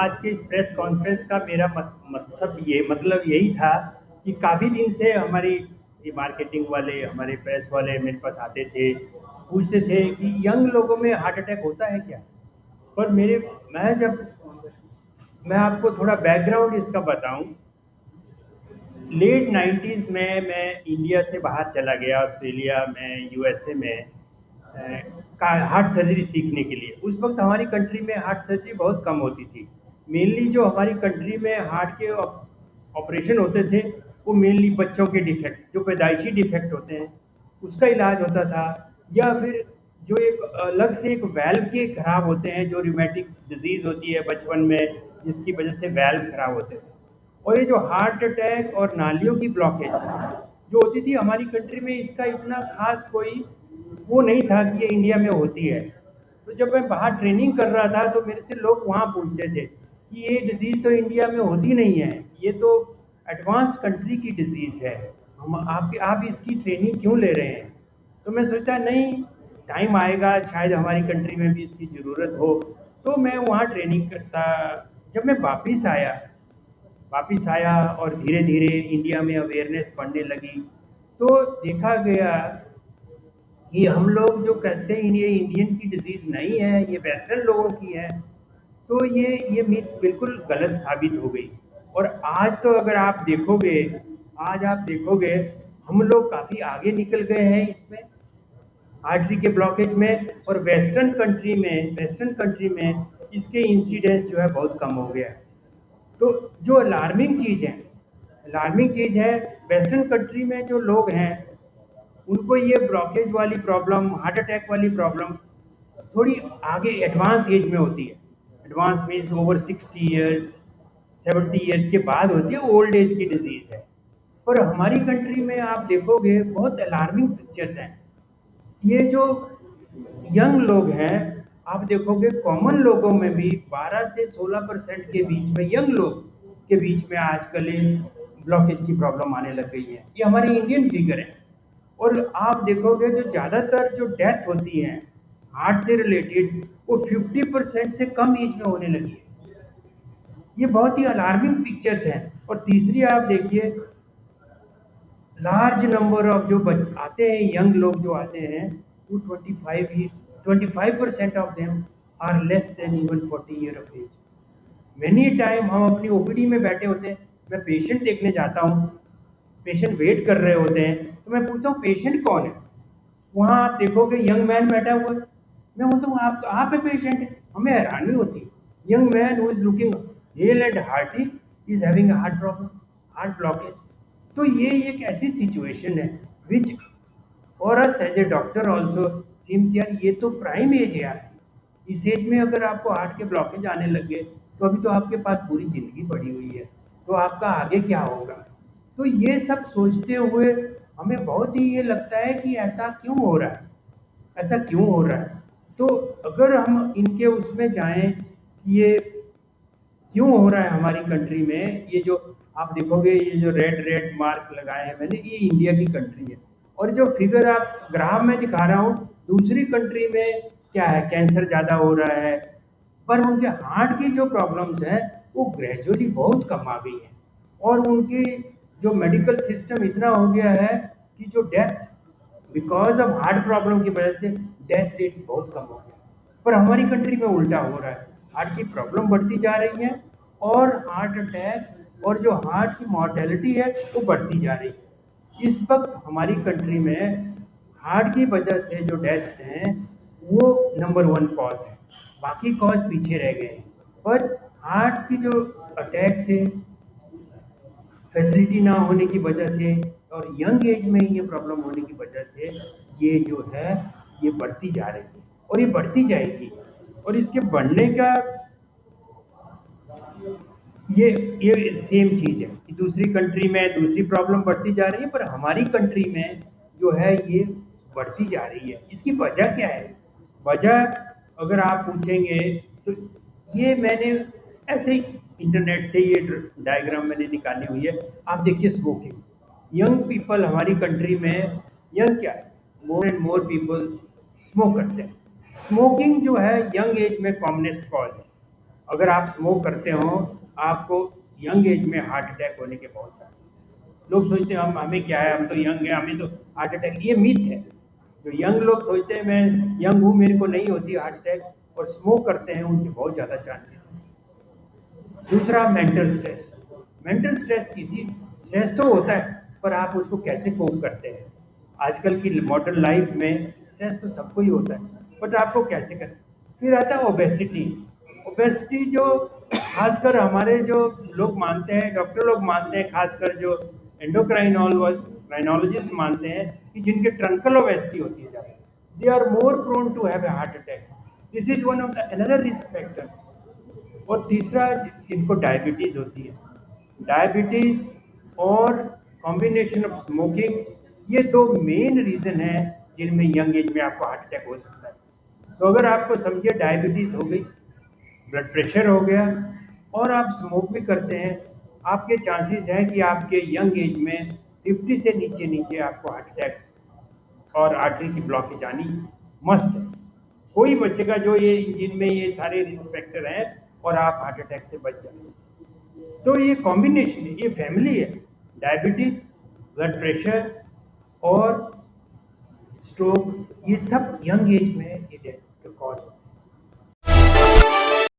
आज के इस प्रेस कॉन्फ्रेंस का मेरा मतलब यही था कि काफ़ी दिन से हमारी ये मार्केटिंग वाले, हमारे प्रेस वाले मेरे पास आते थे, पूछते थे कि यंग लोगों में हार्ट अटैक होता है क्या? पर मैं आपको थोड़ा बैकग्राउंड इसका बताऊं। लेट 90s में मैं इंडिया से बाहर चला गया, ऑस्ट्रेलिया में, यूएसए में का हार्ट सर्जरी सीखने के लिए। उस वक्त हमारी कंट्री में हार्ट सर्जरी बहुत कम होती थी। मेनली जो हमारी कंट्री में हार्ट के ऑपरेशन होते थे, वो मेनली बच्चों के डिफेक्ट, जो पैदाइशी डिफेक्ट होते हैं, उसका इलाज होता था। या फिर जो एक अलग से एक वैल्व के खराब होते हैं, जो रिमेटिक डिजीज होती है बचपन में, जिसकी वजह से वैल्व खराब होते थे। और ये जो हार्ट अटैक और नालियों की ब्लॉकेज जो होती थी हमारी कंट्री में, इसका इतना खास कोई वो नहीं था कि ये इंडिया में होती है। तो जब मैं बाहर ट्रेनिंग कर रहा था तो मेरे से लोग वहाँ पूछते थे कि ये डिजीज़ तो इंडिया में होती नहीं है, ये तो एडवांस कंट्री की डिजीज़ है, हम आप इसकी ट्रेनिंग क्यों ले रहे हैं? तो मैं सोचता नहीं, टाइम आएगा शायद हमारी कंट्री में भी इसकी ज़रूरत हो। तो मैं वहाँ ट्रेनिंग करता। जब मैं वापिस आया और धीरे धीरे इंडिया में अवेयरनेस बढ़ने लगी, तो देखा गया कि हम लोग जो कहते हैं ये इंडियन की डिजीज़ नहीं है, ये वेस्टर्न लोगों की है। तो ये मिथ बिल्कुल गलत साबित हो गई। और आज तो अगर आप देखोगे हम लोग काफ़ी आगे निकल गए हैं इसमें, आर्टरी के ब्लॉकेज में। और वेस्टर्न कंट्री में इसके इंसिडेंस जो है बहुत कम हो गया है। तो जो अलार्मिंग चीज़ है, वेस्टर्न कंट्री में जो लोग हैं उनको ये ब्लॉकेज वाली प्रॉब्लम, हार्ट अटैक वाली प्रॉब्लम थोड़ी आगे एडवांस एज में होती है। Advance means over 60 years, 70 years के बाद होती है, ओल्ड एज की डिजीज़ है। पर हमारी कंट्री में आप देखोगे बहुत अलार्मिंग पिक्चर्स हैं। ये जो यंग लोग हैं, आप देखोगे कॉमन लोगों में भी 12 से 16% के बीच में, यंग लोग के बीच में आजकल ब्लॉकेज की प्रॉब्लम आने लग गई है। ये हमारी इंडियन फिगर है। और आप देखोगे जो ज़्यादातर जो डेथ होती हैं हार्ट से रिलेटेड, वो 50% से कम एज में होने लगी है। ये बहुत ही अलार्मिंग पिक्चर्स हैं। और तीसरी आप देखिए, लार्ज नंबर ऑफ जो आते हैं, यंग लोग जो आते हैं, वो 25% of them are less than even 40 year of age. Many time हम अपनी ओपीडी में बैठे होते हैं, मैं पेशेंट देखने जाता हूँ, पेशेंट वेट कर रहे होते हैं, तो मैं पूछता हूँ पेशेंट कौन है? वहाँ आप देखोगे यंग मैन बैठा हुआ है। मैं बोलता हूँ आप है पेशेंट? हमें हैरानी होती है। Young man who is looking hale and hearty is having heart problem, heart blockage. तो ये एक ऐसी सिचुएशन है which for us as a doctor also seems, यार ये तो प्राइम एज है यार। इस एज में अगर आपको हार्ट के ब्लॉकेज आने लगे, तो अभी तो आपके पास पूरी जिंदगी पड़ी हुई है, तो आपका आगे क्या होगा? तो ये सब सोचते हुए हमें बहुत ही ये लगता है कि ऐसा क्यों हो रहा है, ऐसा क्यों हो रहा है। तो अगर हम इनके उसमें जाएं कि ये क्यों हो रहा है हमारी कंट्री में, ये जो आप देखोगे ये जो रेड रेड मार्क लगाए हैं मैंने, ये इंडिया की कंट्री है। और जो फिगर आप ग्राफ में दिखा रहा हूँ, दूसरी कंट्री में क्या है, कैंसर ज़्यादा हो रहा है, पर उनके हार्ट की जो प्रॉब्लम्स हैं वो ग्रेजुअली बहुत कम आ गई है। और उनकी जो मेडिकल सिस्टम इतना हो गया है कि जो death because of heart problem की वजह से डेथ रेट बहुत कम हो गया। पर हमारी कंट्री में उल्टा हो रहा है, हार्ट की प्रॉब्लम बढ़ती जा रही है और हार्ट अटैक और जो हार्ट की मॉर्टेलिटी है वो बढ़ती जा रही है। इस वक्त हमारी कंट्री में हार्ट की वजह से जो डेथ्स हैं वो नंबर 1 कॉज है, बाकी कॉज पीछे रह गए हैं। पर हार्ट की जो अटैक से फैसिलिटी ना होने की वजह से और यंग एज में ये प्रॉब्लम होने की वजह से ये जो है ये बढ़ती जा रही है और ये बढ़ती जाएगी। और इसके बढ़ने का ये सेम चीज़ है कि दूसरी कंट्री में दूसरी प्रॉब्लम बढ़ती जा रही है, पर हमारी कंट्री में जो है ये बढ़ती जा रही है। इसकी वजह क्या है? वजह अगर आप पूछेंगे तो ये मैंने ऐसे ही इंटरनेट से ये डायग्राम मैंने निकाली हुई है। आप देखिए स्मोकिंग, यंग पीपल हमारी कंट्री में, यंग क्या है, more and more people smoke करते हैं। स्मोकिंग जो है यंग एज में कॉमनेस्ट कॉज है। अगर आप स्मोक करते हो आपको यंग एज में हार्ट अटैक होने के बहुत चांसेस हैं। लोग सोचते हैं हम हमें क्या है, हम तो यंग हैं, हमें तो हार्ट अटैक, ये मिथ है। जो यंग लोग सोचते हैं मैं यंग हूँ मेरे को नहीं होती हार्ट अटैक, और स्मोक करते हैं उनके बहुत ज़्यादा चांसेस हैं। दूसरा मेंटल स्ट्रेस। मेंटल स्ट्रेस किसी स्ट्रेस तो होता है पर आप उसको कैसे कोप करते हैं। आजकल की मॉडर्न लाइफ में स्ट्रेस तो सबको ही होता है बट आपको कैसे करें। फिर आता है ओबेसिटी। ओबेसिटी जो खासकर हमारे जो लोग मानते हैं, डॉक्टर लोग मानते हैं, खासकर जो एंडोक्राइनोलॉजिस्ट मानते हैं कि जिनके ट्रंकल ओबेसिटी होती है ज़्यादा, they are more prone to have a heart attack. This is one of the another risk factor. और तीसरा जिनको डायबिटीज होती है, डायबिटीज और कॉम्बिनेशन ऑफ स्मोकिंग, ये दो मेन रीजन है जिनमें यंग एज में आपको हार्ट अटैक हो सकता है। तो अगर आपको समझिए डायबिटीज हो गई, ब्लड प्रेशर हो गया और आप स्मोक भी करते हैं, आपके चांसेस है कि आपके यंग एज में 50 से नीचे नीचे आपको हार्ट अटैक और आर्टरी की ब्लॉकेज आनी मस्ट है। कोई बचेगा जो ये जिनमें ये सारे रिस्क फैक्टर हैं और आप हार्ट अटैक से बच जाएंगे। तो ये कॉम्बिनेशन है, ये फैमिली है। डायबिटीज, ब्लड प्रेशर और स्ट्रोक, ये सब यंग एज में ये डेथ का कॉज